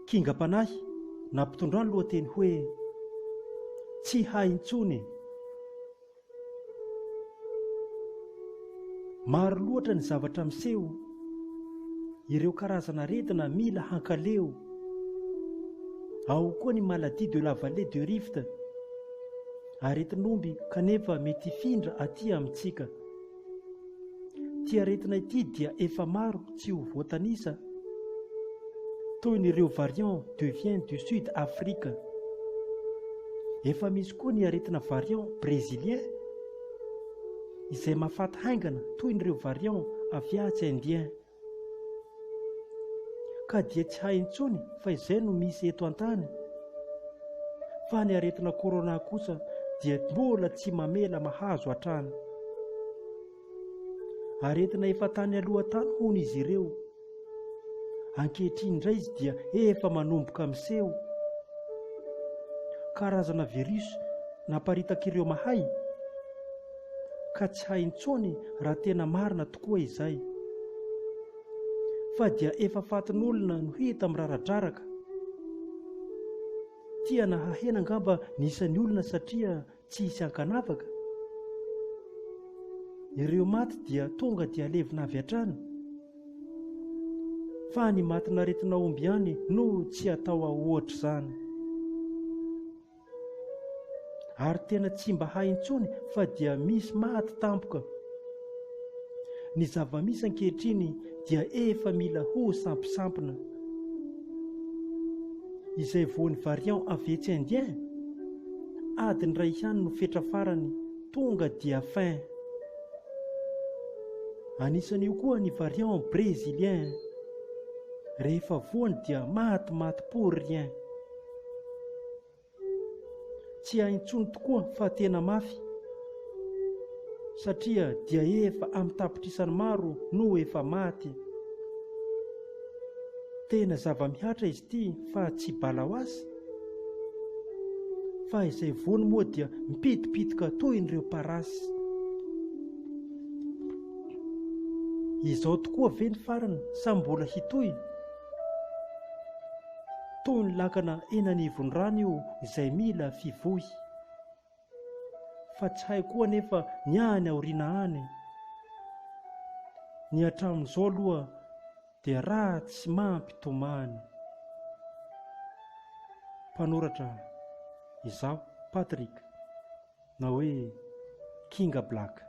Kingam-panahy nampitondrany lohateny hoe tsy hay intsony. Maro loatra ny zavatra miseho, ireo karazana aretina mila hankaleo. Ao koa ny maladie de la vallée de Rift, aretinomby kanefa mety hifindra aty amintsika. Ty aretina ity dia efa maro tsy ho voatanisa, toy n'ireo variant devient du Sud Afrique. Efa misy koa ny aretina variant brésilien izay mahafaty haingana toy n'ireo variant aviatsy indien. Ka dia tsy hay intsony fa izay no misy eto an-tany. Fa ny aretina corona kosa dia mbola tsy mamela mahazo hatrany. Aretina efa tany aloha tany hono izy ireo. Ankehitriny indray izy dia efa manomboka miseho. Karazana virus naparitaka ireo mahay, ka tsy hay intsony raha tena marina tokoa izay. Fa dia efa fatin'olona no hita miraradraraka. Tia nahahena angamba nisan'ny olona satria tsy hisy ankanavaka. Ireo maty dia tonga dia levina avy hatrany. Fa ny matina aretina omby ihany no tsy atao ahoatra izany. Ary tena tsy mba hay intsony fa dia misy maty tampoka. Ny zava-misy ankehitriny dia efa mila ho sampisampina. Izay voan'ny variant aviatsy indien, adiny iray ihany no fetra farany tonga dia fin. Anisan'io koa ny variant brésilien, rehefa voany dia maty pour rien. Tsy hay intsony tokoa fa tena mafy, satria dia efa amin'ny tapitrisany maro no efa maty. Tena zava-mihatra izy ity fa tsy bala ho azy. Fa izay voany moa dia mipitipitika toy n'ireo parasy. Izao tokoa ve ny farany sa mbola hitoy? Toy ny lakana eny anivon'ny rano io izay mila fivohy. Fa tsy hay koa nefa ny any aoriana any. Ny hatramin'izao aloha dia ratsy mampitomany. Mpanoratra izaho Patrick, na hoe Kinga Black.